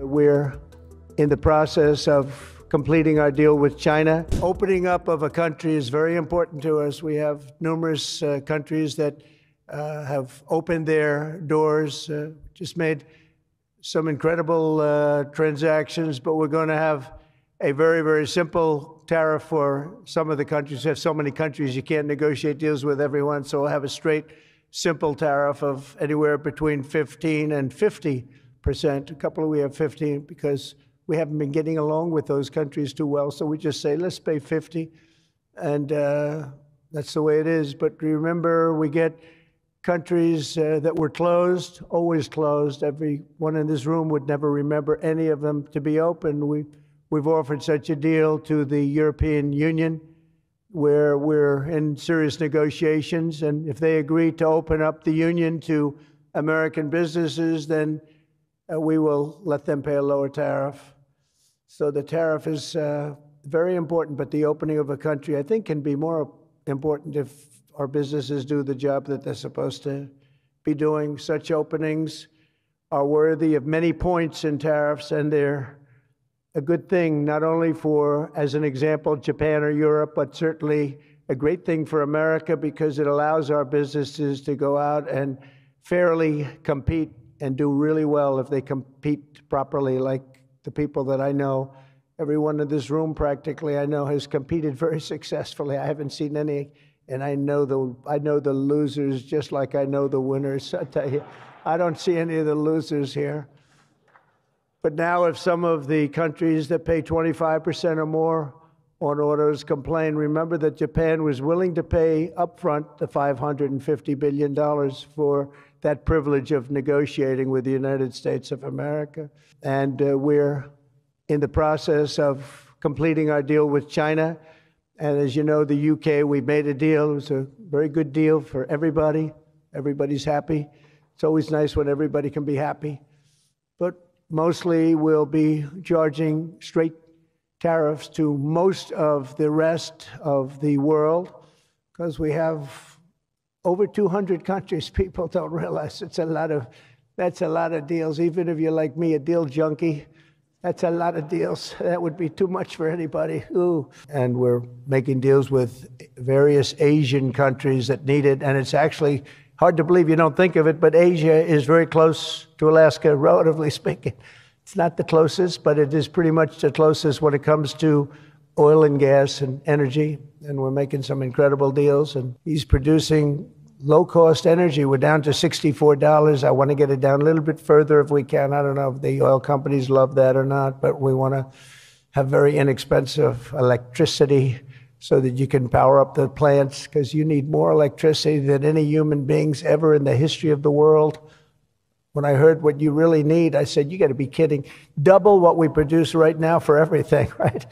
We're in the process of completing our deal with China. Opening up of a country is very important to us. We have numerous countries that have opened their doors, just made some incredible transactions, but we're going to have a very, very simple tariff for some of the countries. We have so many countries, you can't negotiate deals with everyone, so we'll have a straight, simple tariff of anywhere between 15 and 50%. A couple of we have 15 because we haven't been getting along with those countries too well, so we just say, let's pay 50, and that's the way it is. But remember, we get countries that were closed, always closed. Everyone in this room would never remember any of them to be open. We've offered such a deal to the European Union, where we're in serious negotiations, and if they agree to open up the union to American businesses, then we will let them pay a lower tariff. So the tariff is very important, but the opening of a country, I think, can be more important if our businesses do the job that they're supposed to be doing. Such openings are worthy of many points in tariffs, and they're a good thing, not only for, as an example, Japan or Europe, but certainly a great thing for America because it allows our businesses to go out and fairly compete and do really well if they compete properly, like the people that I know. Everyone in this room practically I know has competed very successfully. I haven't seen any, and I know the losers just like I know the winners. I tell you, I don't see any of the losers here. But now if some of the countries that pay 25% or more on autos complain, remember that Japan was willing to pay upfront the $550 billion for that privilege of negotiating with the United States of America. And we're in the process of completing our deal with China. And as you know, the UK, we made a deal. It was a very good deal for everybody. Everybody's happy. It's always nice when everybody can be happy. But mostly we'll be charging straight tariffs to most of the rest of the world because we have over 200 countries. People don't realize that's a lot of deals. Even if you're like me, a deal junkie, that's a lot of deals. That would be too much for anybody. Ooh. And we're making deals with various Asian countries that need it, and it's actually hard to believe, you don't think of it, but Asia is very close to Alaska, relatively speaking. It's not the closest, but it is pretty much the closest when it comes to oil and gas and energy. And we're making some incredible deals. And he's producing low-cost energy. We're down to $64. I want to get it down a little bit further if we can. I don't know if the oil companies love that or not, but we want to have very inexpensive electricity so that you can power up the plants, because you need more electricity than any human beings ever in the history of the world. When I heard what you really need, I said, you got to be kidding. Double what we produce right now for everything, right?